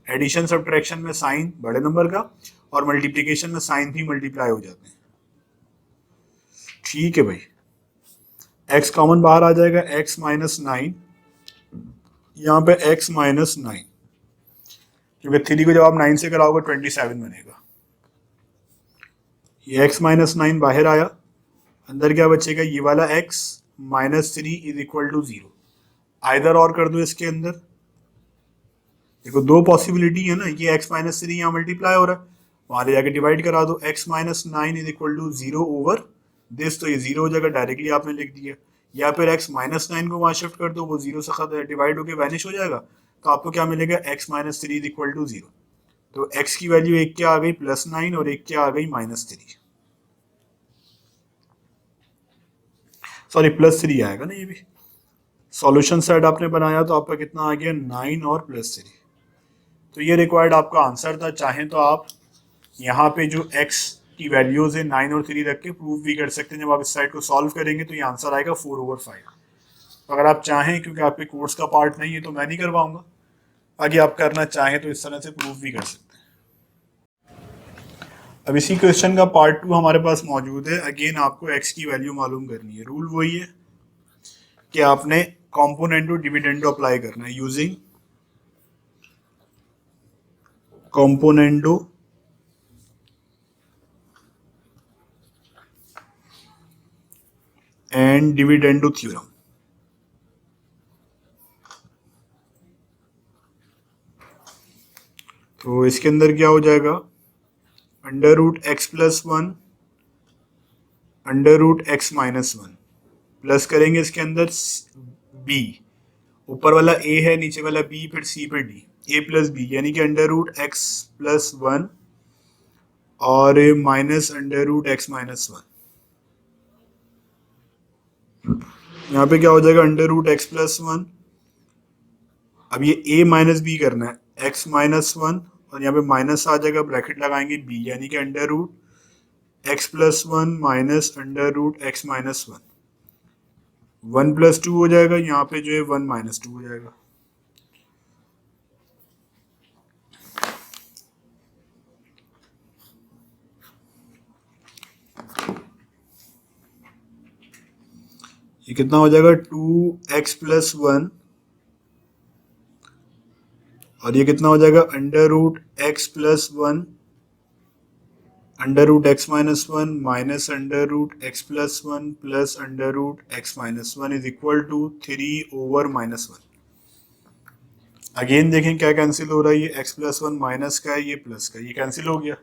एडिशन सब्ट्रैक्शन में साइन बड़े नंबर का और मल्टीप्लिकेशन में साइन भी मल्टीप्लाई हो जाते हैं। ठीक है भाई। x कॉमन बाहर आ जाएगा, x -9, यहाँ पे x -9, क्योंकि 3 को जब आप 9 से कराओगे 27 बनेगा। ये x -9 बाहर आया, अंदर क्या बचेगा, ये वाला x -3 is equal to 0। Either और कर दो इसके अंदर। देखो दो पॉसिबिलिटी है ना, ये x -3 यहाँ मल्टीप्लाई हो रहा है, वहां ले जाके डिवाइड करा दो। x -9 इज इक्वल टू 0/दिस, तो ये 0 हो जाएगा, डायरेक्टली आपने लिख दिया। या फिर x -9 को वहां शिफ्ट कर दो, वो 0 से डिवाइड होकर वैनिश हो जाएगा, तो आपको क्या मिलेगा, x -3 इज इक्वल टू 0। तो x की वैल्यू एक क्या आ गई +9 और एक क्या आ गई -3, सॉरी +3 आएगा ना ये भी। सॉल्यूशन सेट आपने बनाया तो आपका कितना आ गया 9 और +3। तो ये रिक्वायर्ड आपका आंसर था। चाहें तो आप यहाँ पे जो x की वैल्यूज है 9 और 3 रख के प्रूव भी कर सकते हैं। जब आप इस साइड को सॉल्व करेंगे तो ये आंसर आएगा 4/5। अगर आप चाहें, क्योंकि आपके कोर्स का पार्ट नहीं है तो मैं नहीं करवाऊंगा, आगे आप करना चाहें तो इस तरह से प्रूव भी कर सकते हैं। अब इसी क्वेश्चन का पार्ट 2 हमारे पास मौजूद है। अगेन आपको x की वैल्यू मालूम करनी है। रूल वही है कि आपने कॉम्पोनेंटो डिविडेंडो अप्लाई करना है using componendo and dividendo theorem. तो इसके अंदर क्या हो जाएगा, √x+1 √x-1 प्लस करेंगे इसके अंदर b, ऊपर वाला a है, नीचे वाला b, फिर c पे d, a + b, यानी कि √x+1 और -√x-1। यहाँ पे क्या हो जाएगा √x+1। अब ये a माइनस b करना है, x-1, और यहाँ पे माइनस आ जाएगा, ब्रैकेट लगाएंगे b, यानी कि √x+1 माइनस √x-1। 1 + 2 हो जाएगा, यहाँ पे जो है 1 - 2 हो जाएगा। ये कितना हो जाएगा 2x+1, और ये कितना हो जाएगा √x+1 √x-1 minus √x+1 plus √x-1 is equal to 3/-1। Again देखें क्या कैंसिल हो रहा है, ये x+1 माइनस का है, ये प्लस का, ये कैंसिल हो गया।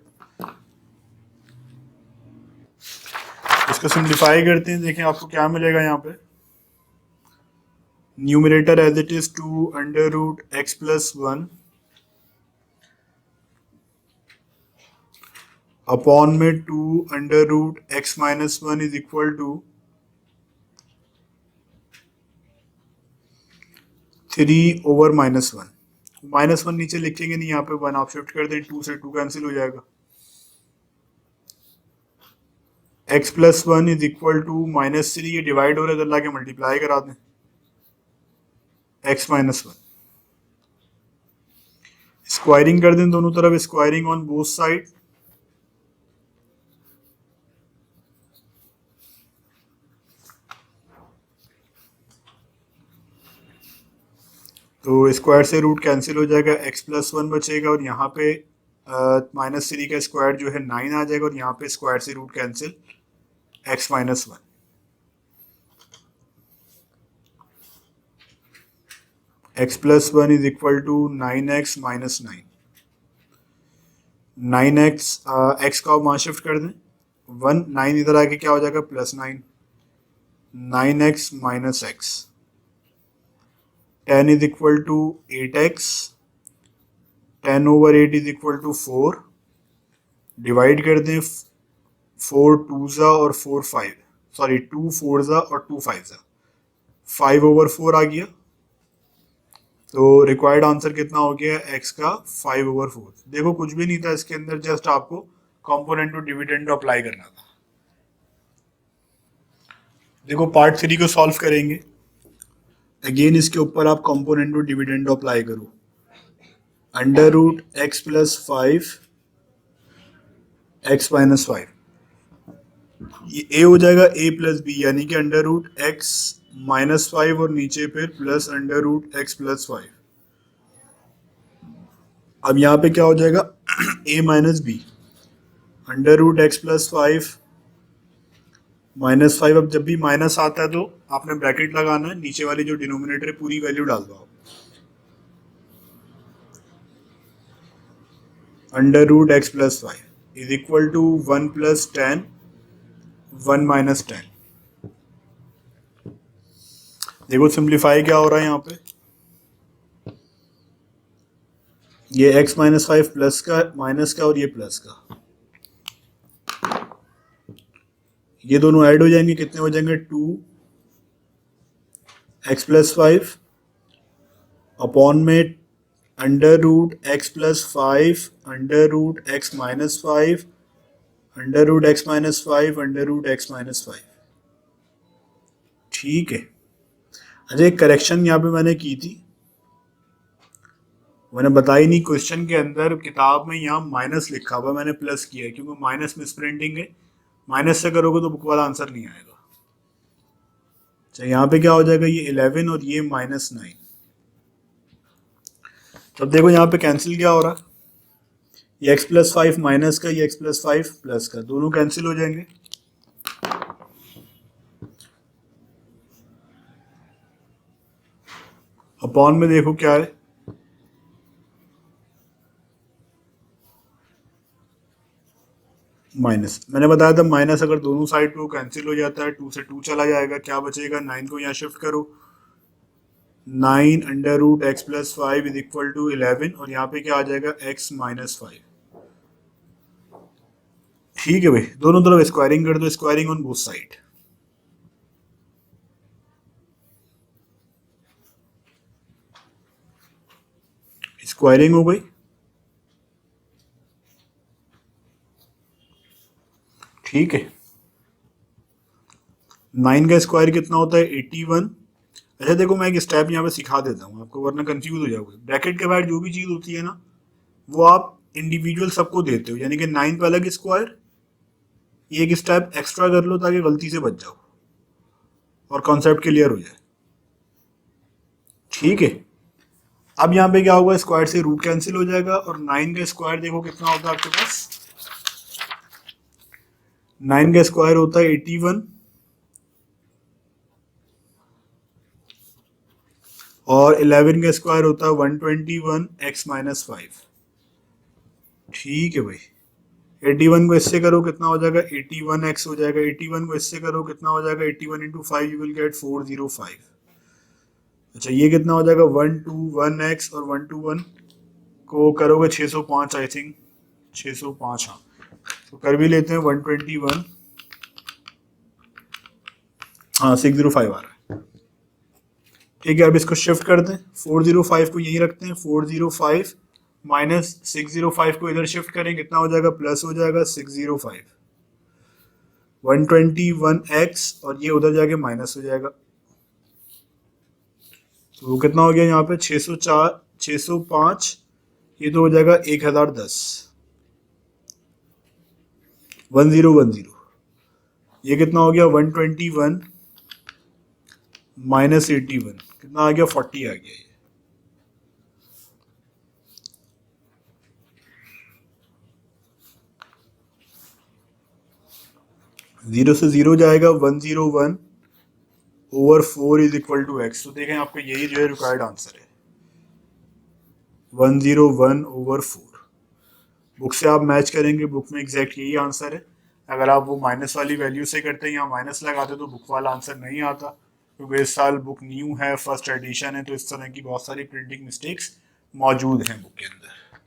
इसको सिंप्लीफाई करते हैं, देखें आपको क्या मिलेगा। यहाँ पे numerator as it is 2√x+1 upon में 2√x-1 इज इक्वल टू 3/-1, -1 नीचे लिखेंगे नहीं, यहाँ पे 1 आप शिफ्ट कर दें, 2 से 2 कैंसिल हो जाएगा। x+1 इज इक्वल टू -3, ये डिवाइड हो रहा है, इधर लाके मल्टीप्लाई करा दें, x-1 स्क्वायरिंग कर दें दोनों तरफ, स्क्वायरिंग ऑन बोथ साइड, तो स्क्वायर से रूट कैंसिल हो जाएगा, x+1 बचेगा और यहाँ पे -3 का स्क्वायर जो है 9 आ जाएगा और यहाँ पे स्क्वायर से root cancel, x-1 x+1 is equal to 9x - 9, 9x x का वहाँ शिफ्ट कर दें, 1 9 इधर आके क्या हो जाएगा +9, 9x - x, 10 is equal to 8x, 10/8 is equal to 4, divide कर दें, 4 2s और 4 5, सॉरी 2 4s और 2 5s, 5/4 आ गया। तो रिक्वायर्ड आंसर कितना हो गया x का 5/4। देखो कुछ भी नहीं था इसके अंदर, जस्ट आपको कॉम्पोनेंट टू डिविडेंड अप्लाई करना था। देखो पार्ट 3 को सॉल्व करेंगे, अगेन इसके ऊपर आप कॉम्पोनेंट टू डिविडेंड अप्लाई करो, √x+5 x-5, ये a हो जाएगा a+b, यानी कि √x-5 और नीचे फिर प्लस √x+5। अब यहाँ पे क्या हो जाएगा a - b, √x+5 -5, अब जब भी माइनस आता है तो आपने ब्रैकेट लगाना है, नीचे वाली जो डिनोमिनेटर है पूरी वैल्यू डाल दो आप, √x+5 इज इक्वल टू 1 + 10, 1 - 10। देखो सिंप्लीफाई क्या हो रहा है यहाँ पे, ये x-5 प्लस का माइनस का और ये प्लस का, ये दोनों ऐड हो जाएंगे, कितने हो जाएंगे 2x+5 अपॉन में √x+5 √x-5 √x-5 √x-5। ठीक है। अच्छा एक करेक्शन यहाँ पे मैंने की थी, मैंने बताई नहीं, क्वेश्चन के अंदर किताब में यहाँ माइनस लिखा हुआ, मैंने प्लस किया है क्योंकि माइनस मिस प्रिंटिंग है, माइनस से करोगे तो बुक वाला आंसर नहीं आएगा। अच्छा यहाँ पे क्या हो जाएगा, ये 11 और ये -9। तब देखो यहाँ पे कैंसिल क्या हो रहा है, ये x+5 माइनस का, ये x+5 प्लस का, दोनों कैंसिल हो जाएंगे। अपॉन में देखो क्या है, माइनस, मैंने बताया था माइनस अगर दोनों साइड पे कैंसिल हो जाता है, 2 से 2 चला जाएगा, क्या बचेगा, 9 को यहाँ शिफ्ट करो, 9 √x+5 इज इक्वल टू 11 और यहाँ पे क्या आ जाएगा x-5। ठीक है भाई, दोनों तरफ स्क्वायरिंग कर दो, squaring on both side, squaring हो गई। ठीक है, 9 का स्क्वायर कितना होता है 81। अच्छा देखो मैं एक स्टेप यहाँ पे सिखा देता हूँ आपको, वरना कंफ्यूज हो जाओगे। ब्रैकेट के बाद जो भी चीज़ होती है ना वो आप इंडिविजुअल सबको देते हो, यानी कि 9 पे अलग स्क्वायर, ये एक स्टेप एक्स्ट्रा कर लो ताकि गलती से बच जाओ और कॉन्सेप्ट क्लियर हो जाए। ठीक है, अब यहाँ पे क्या होगा, स्क्वायर से रूट कैंसिल हो जाएगा और 9 का स्क्वायर देखो कितना होता है आपके पास, 9 का स्क्वायर होता है 81 और 11 का स्क्वायर होता है 121 x-5। ठीक है भाई, 81 को इससे करो कितना हो जाएगा 81x हो जाएगा, 81 को इससे करो कितना हो जाएगा 81 × 5 यू विल गेट 405। अच्छा ये कितना हो जाएगा 121x और 121 को करोगे 605, आई थिंक 605, हाँ तो कर भी लेते हैं 121, हाँ 605 आ रहा है। ठीक है, अब इसको शिफ्ट कर दें, 405 को यहीं रखते हैं, 405 माइनस 605 को इधर शिफ्ट करें, कितना हो जाएगा, प्लस हो जाएगा 605, 121x और ये उधर जाके माइनस हो जाएगा, तो वो कितना हो गया यहाँ पे 604, 605, ये तो हो जाएगा 1010, 1010, ये कितना हो गया 121 माइनस 81, कितना आ गया 40 आ गया ये। जीरो से जीरो जाएगा 101 over 4 is equal to X, तो देखें आपका यही जो है रिक्वायर्ड आंसर है 101 ओवर 4। बुक से आप मैच करेंगे, बुक में एग्जैक्ट यही आंसर है। अगर आप वो माइनस वाली वैल्यू से करते हैं या माइनस लगाते तो बुक वाला आंसर नहीं आता, क्योंकि इस साल बुक न्यू है, फर्स्ट एडिशन है, तो इस तरह की बहुत सारी प्रिंटिंग मिस्टेक्स मौजूद हैं बुक के अंदर।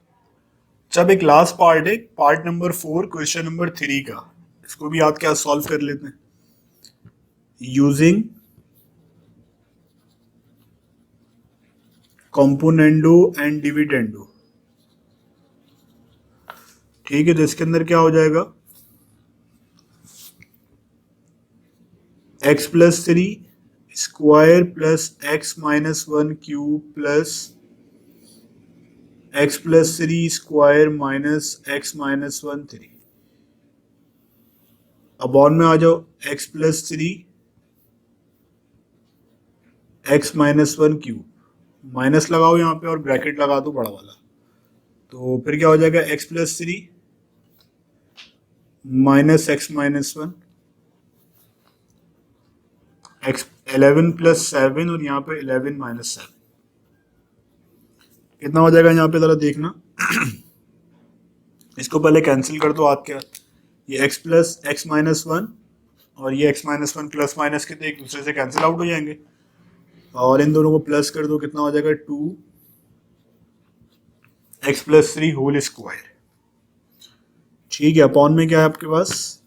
जब एक लास्ट पार्ट है, पार्ट नंबर 4 क्वेश्चन नंबर 3 का, इसको भी आप क्या सॉल्व कर लेते हैं यूजिंग कॉम्पोनेंडो एंड डिविडेंडो। ठीक है, तो इसके अंदर क्या हो जाएगा, x plus 3 square plus x minus 1 cube plus x plus 3 square minus x minus 1 3, अब ऑन में आ जाओ, x plus 3 x minus 1 cube, minus लगाओ यहाँ पे और ब्रैकेट लगा दो बड़ा वाला, तो फिर क्या हो जाएगा x plus 3 minus x minus 1, x 11 plus 7 और यहाँ पे 11 माइनस 7, कितना हो जाएगा यहाँ पे जरा देखना इसको पहले कैंसिल कर दो आपके, ये x प्लस x माइनस 1 और ये x माइनस 1 प्लस माइनस के एक दूसरे से कैंसिल आउट हो जाएंगे, और इन दोनों को प्लस कर दो, कितना हो जाएगा 2x प्लस 3 होल स्क्वायर। ठीक है, अपॉन में क्या है आपके पास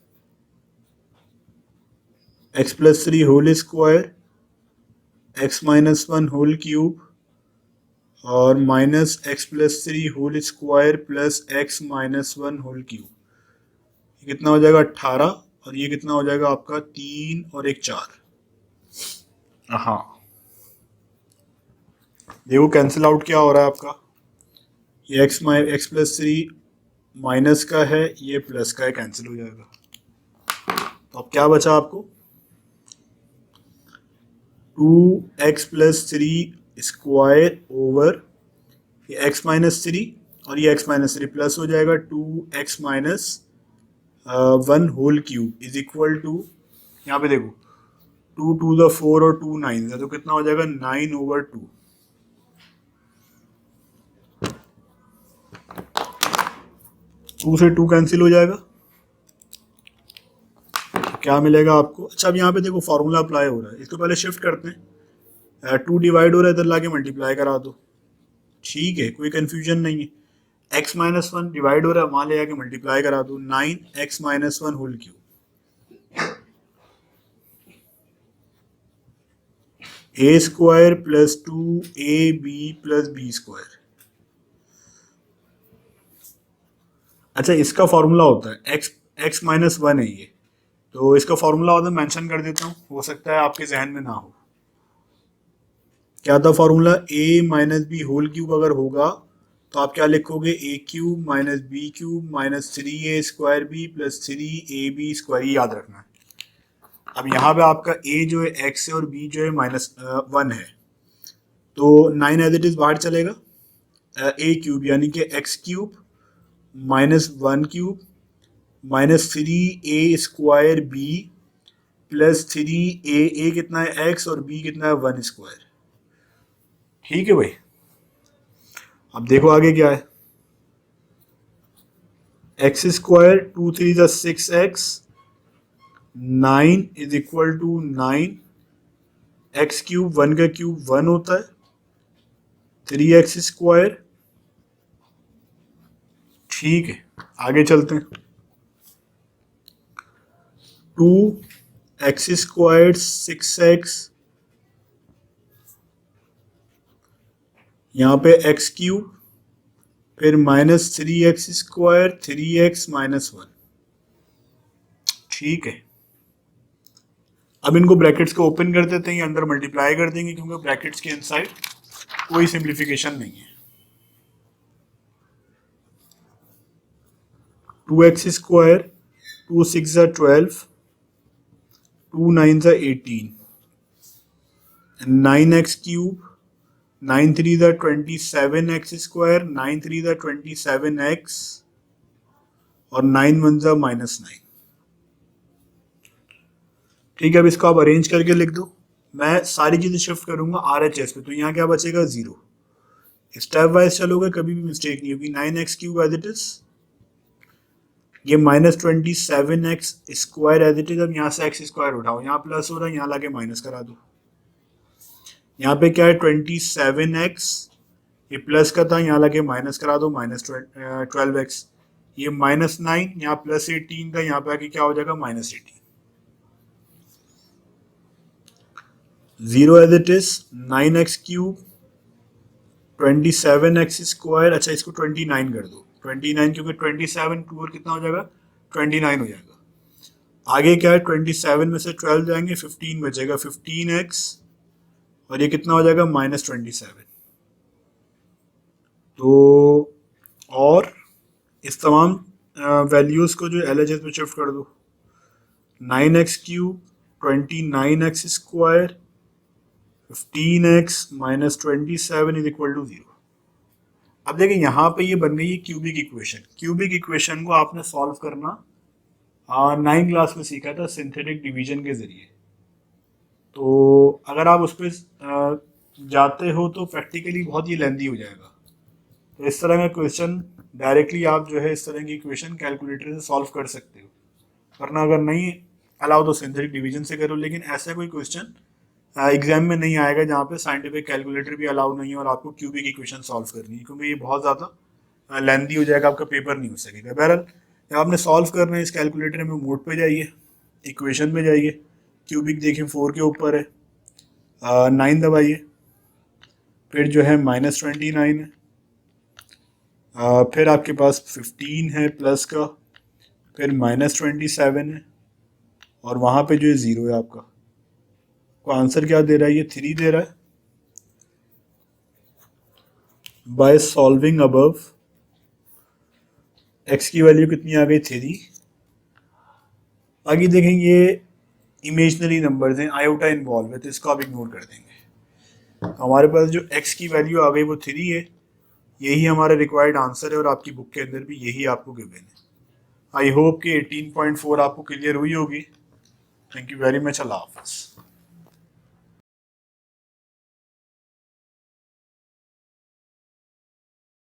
x plus 3 whole square, x minus 1 whole cube और minus x plus 3 whole square plus x minus 1 whole cube, ये कितना हो जाएगा 18 और ये कितना हो जाएगा आपका 3 और 1 4। हाँ, देखो कैंसिल आउट क्या हो रहा है आपका, ये x प्लस 3 माइनस का है, ये प्लस का है, कैंसिल हो जाएगा, तो अब क्या बचा आपको 2x प्लस 3 स्क्वायर ओवर ये x माइनस 3 और ये x माइनस 3 प्लस हो जाएगा 2x minus 1 whole cube is equal to, यहाँ पे देखो 2 टू द 4 और 2 9 है, तो कितना हो जाएगा 9 ओवर 2, टू से 2 कैंसिल हो जाएगा, क्या मिलेगा आपको। अच्छा, अब यहाँ पे देखो फॉर्मूला अप्लाई हो रहा है, इसको पहले शिफ्ट करते हैं, 2 डिवाइड हो रहा है, इधर लाके मल्टीप्लाई करा दो, ठीक है, कोई कंफ्यूजन नहीं है, x माइनस 1 डिवाइड हो रहा है, वहां ले आके मल्टीप्लाई करा दो, 9x minus 1 whole cube, a square plus 2ab plus b square. अच्छा, इसका फॉर्मूला होता है x माइनस 1 है ये, तो इसका फॉर्मूला होता है, मेंशन कर देता हूँ, हो सकता है आपके जहन में ना हो, क्या था formula, a minus B whole cube अगर होगा तो आप क्या लिखोगे, a cube minus B cube minus 3a square B plus 3ab square, याद रखना है। अब यहाँ पे आपका a जो है x है और b जो है माइनस 1 है, तो 9 एज इट इज बाहर चलेगा, a क्यूब यानी कि x cube minus 1 cube minus 3a square b plus 3a कितना है x और b कितना है 1 स्क्वायर। ठीक है भाई, अब देखो आगे क्या है, एक्स स्क्वायर 2 3 जा 6x, 9 is equal to 9, X cube 1 का क्यूब 1 होता है, 3x स्क्वायर। ठीक है, आगे चलते हैं, 2x स्क्वायर 6x यहाँ पे एक्स क्यूब, फिर -3x², 3x - 1। ठीक है, अब इनको ब्रैकेट्स को ओपन कर देते हैं, अंदर मल्टीप्लाई कर देंगे क्योंकि ब्रैकेट्स के इनसाइड कोई सिंप्लीफिकेशन नहीं है। 2x², 2 6 12, 2 9 18, 9x³ 9 3 27x², 9 3 27x, और 9 1 -9। ठीक है, अब इसको आप अरेंज करके लिख दो। मैं सारी चीजें शिफ्ट करूंगा RHS पे, तो यहाँ क्या बचेगा 0। स्टेप वाइज चलोगे कभी भी मिस्टेक नहीं होगी। 9x³ एज इट इज, ये -27x² एज इट इज। अब यहाँ से x² उठाओ, यहाँ प्लस हो रहा है, यहाँ लाके माइनस करा दो। यहाँ पे क्या है 27x, ये प्लस का था, यहाँ लाके माइनस करा दो, -12x। ये -9, यहाँ +18 था, यहाँ पे आके क्या हो जाएगा -18। 0 as it is, 9x³ 27x²। अच्छा, इसको 29 कर दो, 29, क्योंकि 27 2 और कितना हो जाएगा 29 हो जाएगा। आगे क्या है 27 में से 12 जाएंगे, 15 बचेगा, 15x, और ये कितना हो जाएगा -27। तो और इस तमाम वैल्यूज को जो LHS में शिफ्ट कर दो। 9x³ 29x², 15x -27 is equal to 0। अब देखिए यहाँ पे ये बन गई है क्यूबिक इक्वेशन। क्यूबिक इक्वेशन को आपने सॉल्व करना 9th क्लास में सीखा था सिंथेटिक डिवीजन के जरिए। तो अगर आप उस पर जाते हो तो प्रैक्टिकली बहुत ही लेंदी हो जाएगा। तो इस तरह का क्वेश्चन डायरेक्टली आप जो है इस तरह की इक्वेशन कैलकुलेटर से सॉल्व कर सकते हो, वरना अगर नहीं अलाउ तो सिंथेटिक डिवीजन से करो। लेकिन ऐसा कोई क्वेश्चन एग्जाम में नहीं आएगा जहाँ पे साइंटिफिक कैलकुलेटर भी अलाउ नहीं है और आपको क्यूबिक इक्वेशन सॉल्व करनी है, क्योंकि ये बहुत ज़्यादा लेंदी हो जाएगा, आपका पेपर नहीं हो सकेगा। बहरहाल जब आपने सॉल्व करना है इस कैलकुलेटर में मोड पे जाइए, इक्वेशन में जाइए, क्यूबिक देखिए 4 के ऊपर है, 9 दबाइए, फिर जो है -29 है, फिर आपके पास 15 है प्लस का, फिर -27 है, और वहाँ पे जो है 0 है आपका। को आंसर क्या दे रहा है, ये 3 दे रहा है। बाय सॉल्विंग अबव x की वैल्यू कितनी आ गई 3। आगे देखें ये इमेजनरी नंबर्स हैं, आयोटा इन्वॉल्व है, तो इसको आप इग्नोर कर देंगे। हमारे पास जो x की वैल्यू आ गई वो 3 है, यही हमारा रिक्वायर्ड आंसर है और आपकी बुक के अंदर भी यही आपको गिवन है। आई होप कि 18.4 आपको क्लियर हुई होगी। Thank you very much. अल्लाह हाफ़िज़।